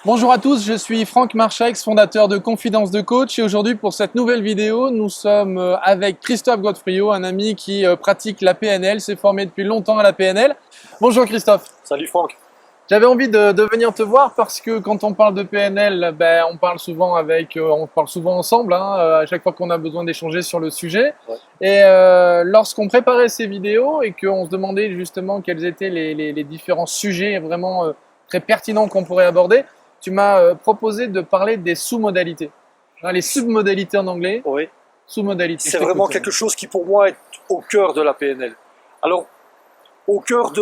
Bonjour à tous, je suis Franck Marchex, fondateur de Confidence de Coach et aujourd'hui pour cette nouvelle vidéo, nous sommes avec Christophe Godefriot, un ami qui pratique la PNL, s'est formé depuis longtemps à la PNL. Bonjour Christophe. Salut Franck. J'avais envie de venir te voir parce que quand on parle de PNL, on parle souvent ensemble, à chaque fois qu'on a besoin d'échanger sur le sujet. Ouais. Et lorsqu'on préparait ces vidéos et qu'on se demandait justement quels étaient les différents sujets vraiment très pertinents qu'on pourrait aborder, tu m'as proposé de parler des sous-modalités. Les submodalités en anglais, Oui. sous-modalités. C'est vraiment quelque chose qui pour moi est au cœur de la PNL. Alors, au cœur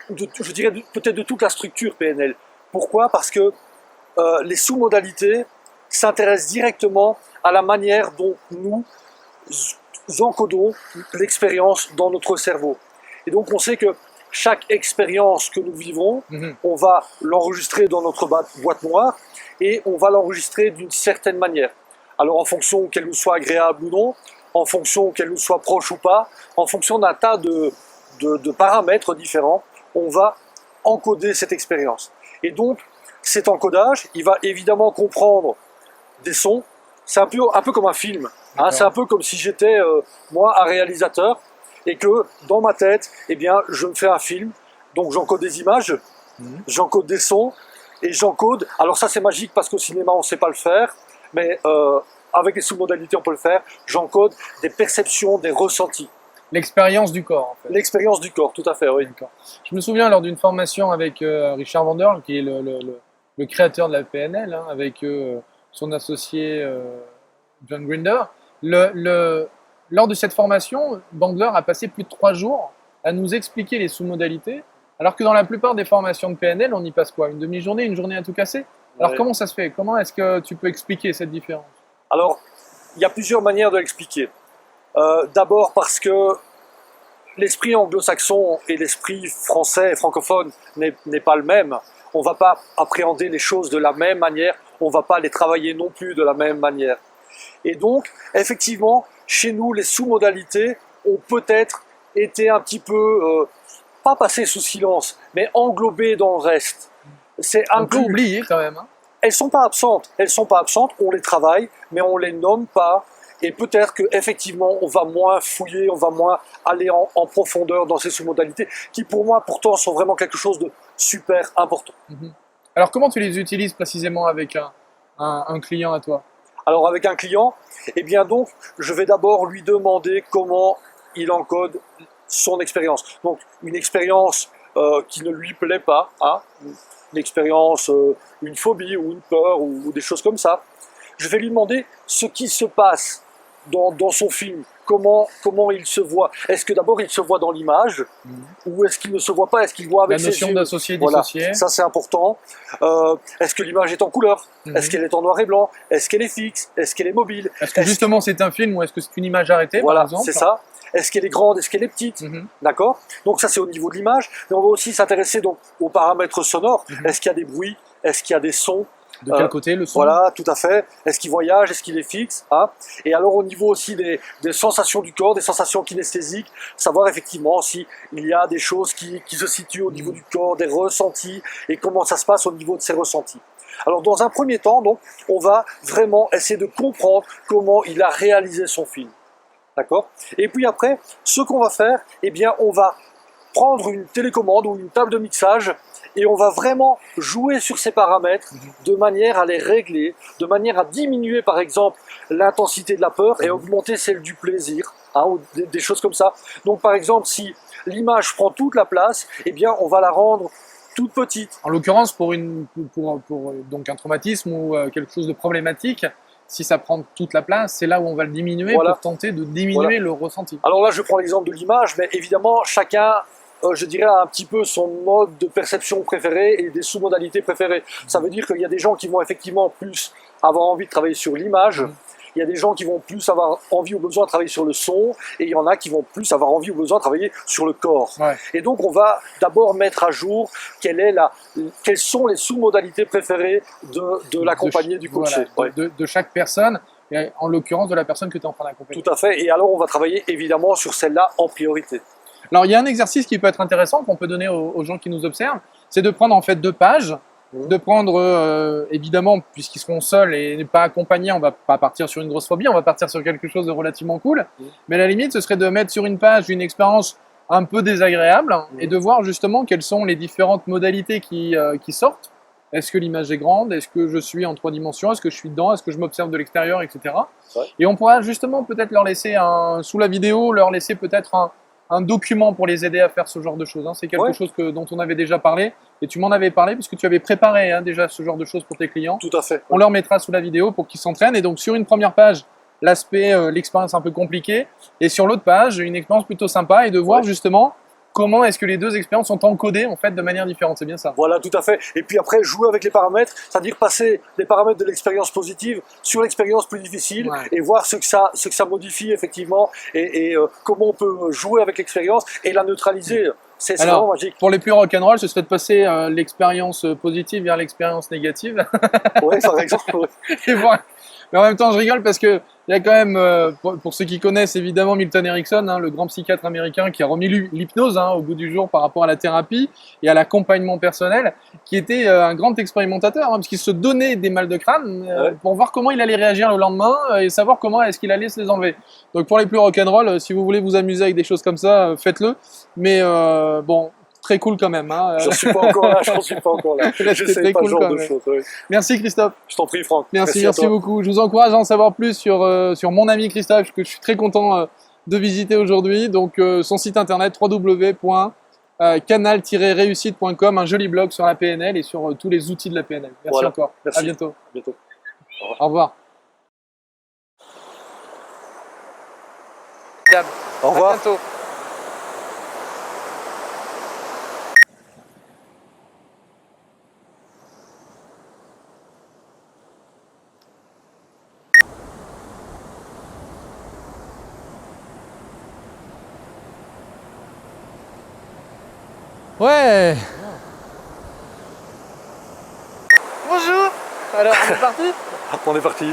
je dirais peut-être de toute la structure PNL. Pourquoi? Parce que les sous-modalités s'intéressent directement à la manière dont nous encodons l'expérience dans notre cerveau. Et donc on sait que chaque expérience que nous vivons, on va l'enregistrer dans notre boîte noire et on va l'enregistrer d'une certaine manière. Alors en fonction qu'elle nous soit agréable ou non, en fonction qu'elle nous soit proche ou pas, en fonction d'un tas de paramètres différents, on va encoder cette expérience. Et donc cet encodage, il va évidemment comprendre des sons. C'est un peu comme un film. C'est un peu comme si j'étais moi un réalisateur et que dans ma tête, eh bien, je me fais un film. Donc j'encode des images, j'encode des sons et j'encode. Alors ça c'est magique parce qu'au cinéma on ne sait pas le faire, mais avec les sous-modalités on peut le faire. J'encode des perceptions, des ressentis. L'expérience du corps, en fait. L'expérience du corps, tout à fait, oui. Je me souviens lors d'une formation avec Richard Vanderl, qui est le créateur de la PNL, avec son associé John Grinder. Lors de cette formation, Bandler a passé plus de 3 jours à nous expliquer les sous-modalités, alors que dans la plupart des formations de PNL, on y passe quoi? Une demi-journée, une journée à tout casser? Alors comment ça se fait? Comment est-ce que tu peux expliquer cette différence? Alors, il y a plusieurs manières de l'expliquer. D'abord parce que l'esprit anglo-saxon et l'esprit français et francophone n'est pas le même. On ne va pas appréhender les choses de la même manière, on ne va pas les travailler non plus de la même manière. Et donc, effectivement, chez nous, les sous-modalités ont peut-être été un petit peu, pas passées sous silence, mais englobées dans le reste. C'est un peu oublié quand même. Elles sont pas absentes, on les travaille, mais on les nomme pas. Et peut-être qu'effectivement, on va moins fouiller, on va moins aller en profondeur dans ces sous-modalités, qui pour moi, pourtant, sont vraiment quelque chose de super important. Alors, comment tu les utilises précisément avec un client à toi? Alors, avec un client, eh bien donc, je vais d'abord lui demander comment il encode son expérience. Donc, une expérience qui ne lui plaît pas, une expérience, une phobie ou une peur ou des choses comme ça. Je vais lui demander ce qui se passe dans son film, comment il se voit. Est-ce que d'abord il se voit dans l'image ou est-ce qu'il ne se voit pas, est-ce qu'il voit avec ses yeux? La notion d'associé, dissocié. Voilà, ça c'est important. Est-ce que l'image est en couleur? Est-ce qu'elle est en noir et blanc? Est-ce qu'elle est fixe? Est-ce qu'elle est mobile? Est-ce que justement c'est un film ou est-ce que c'est une image arrêtée, voilà, par exemple? C'est ça. Est-ce qu'elle est grande? Est-ce qu'elle est petite? D'accord. Donc ça c'est au niveau de l'image. Mais on va aussi s'intéresser donc aux paramètres sonores. Est-ce qu'il y a des bruits? Est-ce qu'il y a des sons? De quel côté le son? Voilà, tout à fait. Est-ce qu'il voyage? Est-ce qu'il est fixe? Et alors au niveau aussi des sensations du corps, des sensations kinesthésiques, savoir effectivement s'il y a des choses qui se situent au niveau du corps, des ressentis, et comment ça se passe au niveau de ces ressentis. Alors dans un premier temps, donc, on va vraiment essayer de comprendre comment il a réalisé son film. D'accord? Et puis après, ce qu'on va faire, eh bien on va prendre une télécommande ou une table de mixage et on va vraiment jouer sur ces paramètres de manière à les régler, de manière à diminuer par exemple l'intensité de la peur et augmenter celle du plaisir, ou des choses comme ça. Donc par exemple, si l'image prend toute la place, eh bien on va la rendre toute petite. En l'occurrence, pour donc un traumatisme ou quelque chose de problématique, si ça prend toute la place, c'est là où on va le diminuer pour tenter de diminuer le ressenti. Alors là, je prends l'exemple de l'image, mais évidemment, chacun, je dirais, a un petit peu son mode de perception préféré et des sous-modalités préférées. Ça veut dire qu'il y a des gens qui vont effectivement plus avoir envie de travailler sur l'image, il y a des gens qui vont plus avoir envie ou besoin de travailler sur le son, et il y en a qui vont plus avoir envie ou besoin de travailler sur le corps. Et donc on va d'abord mettre à jour quelles sont les sous-modalités préférées de l'accompagné, du coaché. De chaque personne, et en l'occurrence de la personne que tu es en train d'accompagner. Tout à fait, et alors on va travailler évidemment sur celle-là en priorité. Alors il y a un exercice qui peut être intéressant, qu'on peut donner aux gens qui nous observent, c'est de prendre en fait 2 pages de prendre, évidemment, puisqu'ils seront seuls et pas accompagnés, on va pas partir sur une grosse phobie, on va partir sur quelque chose de relativement cool. Mais la limite, ce serait de mettre sur une page une expérience un peu désagréable et de voir justement quelles sont les différentes modalités qui sortent. Est-ce que l'image est grande? Est-ce que je suis en 3 dimensions? Est-ce que je suis dedans? Est-ce que je m'observe de l'extérieur, etc. Ouais. Et on pourra justement peut-être leur laisser sous la vidéo, leur laisser peut-être un document pour les aider à faire ce genre de choses. Hein. C'est quelque chose dont on avait déjà parlé et tu m'en avais parlé puisque tu avais préparé déjà ce genre de choses pour tes clients. Tout à fait. On leur mettra sous la vidéo pour qu'ils s'entraînent. Et donc sur une première page, l'aspect, l'expérience un peu compliquée, et sur l'autre page, une expérience plutôt sympa et de voir justement comment est-ce que les deux expériences sont encodées en fait de manière différente. C'est bien ça. Voilà, tout à fait. Et puis après, jouer avec les paramètres, c'est-à-dire passer les paramètres de l'expérience positive sur l'expérience plus difficile et voir ce que ça modifie effectivement et comment on peut jouer avec l'expérience et la neutraliser. C'est vraiment magique. Pour les plus rock'n'roll, ce serait de passer l'expérience positive vers l'expérience négative. Oui, par exemple. Et voir. Mais en même temps, je rigole parce que il y a quand même, pour ceux qui connaissent évidemment Milton Erickson, hein, le grand psychiatre américain qui a remis l'hypnose au goût du jour par rapport à la thérapie et à l'accompagnement personnel, qui était un grand expérimentateur, parce qu'il se donnait des mal de crâne pour voir comment il allait réagir le lendemain et savoir comment est-ce qu'il allait se les enlever. Donc pour les plus rock'n'roll, si vous voulez vous amuser avec des choses comme ça, faites-le. Mais bon, très cool quand même. Hein. J'en suis pas encore là, Je sais pas cool ce genre de choses. Ouais. Merci Christophe. Je t'en prie Franck. Merci beaucoup. Je vous encourage à en savoir plus sur mon ami Christophe, que je suis très content de visiter aujourd'hui. Donc son site internet www.canal-réussite.com, un joli blog sur la PNL et sur tous les outils de la PNL. Merci encore. Merci. À bientôt. À bientôt. Au revoir. Au revoir. À bientôt. Ouais. Bonjour. Alors, on est parti? On est parti.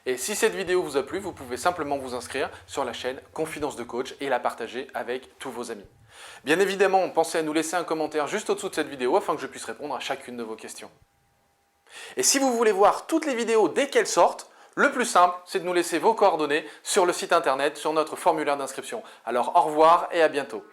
Et si cette vidéo vous a plu, vous pouvez simplement vous inscrire sur la chaîne Confidence de Coach et la partager avec tous vos amis. Bien évidemment, pensez à nous laisser un commentaire juste au-dessous de cette vidéo afin que je puisse répondre à chacune de vos questions. Et si vous voulez voir toutes les vidéos dès qu'elles sortent, le plus simple, c'est de nous laisser vos coordonnées sur le site internet, sur notre formulaire d'inscription. Alors au revoir et à bientôt.